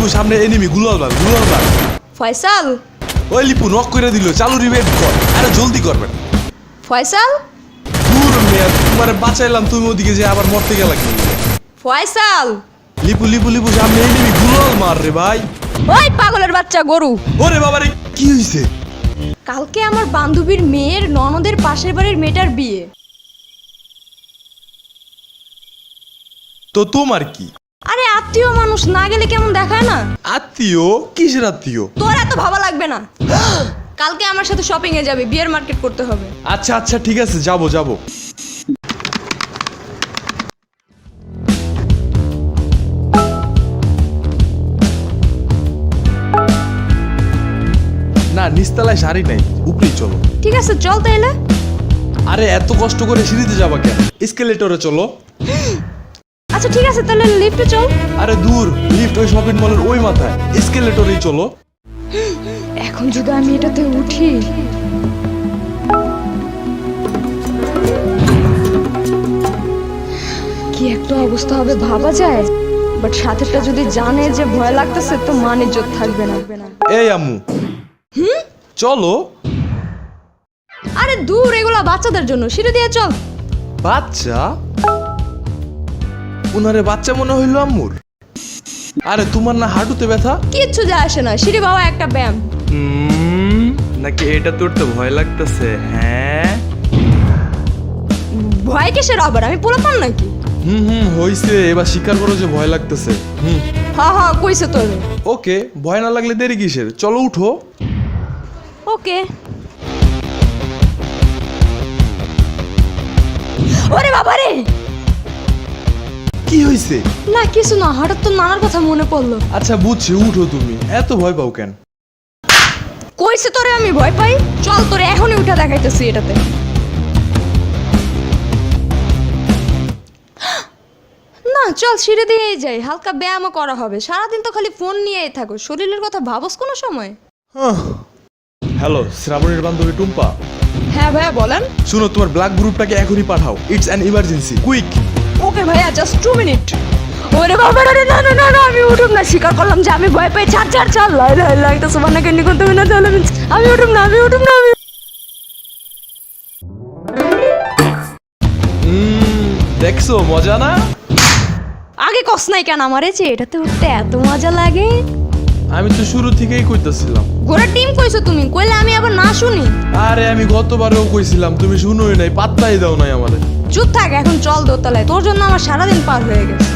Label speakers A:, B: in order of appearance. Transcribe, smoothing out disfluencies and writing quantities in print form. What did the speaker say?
A: লিপু সামনে এনিমি গুলাল মার।
B: ফয়সাল
A: ওই লিপু নক করে দিল, চালু রিভেট কর, আরে জলদি করবেন।
B: ফয়সাল
A: দূর মেয়ে, তোমারে বাঁচাইলাম, তুমি ওদিকে যে আবার মরতে গেলা কি?
B: ফয়সাল
A: লিপু সামনে এনিমি গুলাল মার রে ভাই।
B: ওই পাগলের বাচ্চা গরু,
A: ওরে বাবারে কি হইছে?
B: কালকে আমার বান্ধবীর মেয়ের ননদের পাশের বাড়ির মেয়েটার বিয়ে।
A: তো তোমার কি?
B: আরে আত্মীয় মানুষ না গেলে কেমন দেখায় না?
A: আত্মীয়? কিসের আত্মীয়?
B: তোর এত ভাবা লাগবে না। কালকে আমার সাথে শপিং এ যাবে, বিয়ের মার্কেট করতে হবে।
A: আচ্ছা ঠিক আছে, যাবো। না, নিচতলায় শাড়ি নাই, উপরেই চলো।
B: ঠিক আছে চল তাইলে।
A: আরে এত কষ্ট করে সিঁড়িতে যাবা কেন? এসকেলেটরে চলো।
B: আচ্ছা ঠিক আছে তাহলে লিফটে চল।
A: আরে দূর, লিফট ওই শপিং মলের ওই মাথায়, এসকেলেটরেই চলো।
B: এখন যদি আমি এটাতে উঠি, কি একটা অবস্থা হবে ভাবা যায়। বাট সাথেটা যদি জানে যে ভয় লাগতেছে তো মান ইজ্জত থাকবে না।
A: এই আম্মু, চলো।
B: আরে দূর, এগুলা বাচ্চাদের জন্য, সিঁড়ি দিয়ে চল।
A: বাচ্চা? উনারে বাচ্চা মনে হইলো আম্মুর? আরে তোমার না হাঁটুতে ব্যথা?
B: কিচ্ছু যায় আসে না, সিঁড়ি বাবা একটা ব্যায়াম।
A: নাকি এটা তোর তো ভয় লাগতেছে? হ্যাঁ,
B: ভয় কিসের আবার, আমি পোলাপান নাকি?
A: হইছে, এবার স্বীকার করো যে ভয় লাগতেছে।
B: হ্যাঁ কইছে তোর।
A: ওকে, ভয় না লাগলে দেরি কিসের, চলো উঠো।
B: ওকে। ওরে বাবা রে,
A: কি হইছে?
B: না কিছু না, হঠাৎ তো নানার কথা মনে পড়লো।
A: আচ্ছা বুঝছি, উঠো। তুমি এত ভয় পাও কেন?
B: কইছে তোরে আমি ভয় পাই? চল তোরে এখনই উঠে দেখাইতেছি এটাতে। না চল সিঁড়ি দিয়েই যাই, হালকা ব্যায়ামও করা হবে। সারাদিন তো খালি ফোন নিয়েই থাকো, শরীরের কথা ভাবস কোনো সময়?
A: হ্যালো, শ্রাবণীর বান্ধবী টুম্পা।
B: হ্যাঁ ভাইয়া বলেন।
A: শুনো, তোমার ব্ল্যাক গ্রুপটাকে এখনই পাঠাও, ইটস অ্যান ইমার্জেন্সি, কুইক।
B: ওকে ভাইয়া, জাস্ট 2 মিনিট। ওরে বাবা রে, না আমি উঠুম না, স্বীকার করলাম যে আমি ভয় পাই। ছাড় লাই লাগতো সুবহানা কেন করতে না, চলে আমি উঠুম না।
A: দেখছো মজা না?
B: আগে কস নাই কেন আমারে যে এটাতে উঠতে এত মজা লাগে?
A: আমি তো শুরু থেকেই কইতাছিলাম।
B: গোটা টিম কইছো তুমি, কইলে আমি আবার না শুনি?
A: আরে আমি গতবারেও কইছিলাম, তুমি শুনোই নাই, পাত্তাই দাও নাই আমারে।
B: চুপ থাক, এখন চল দোতলায়, তোর জন্য আমার সারাদিন পার হয়ে গেছে।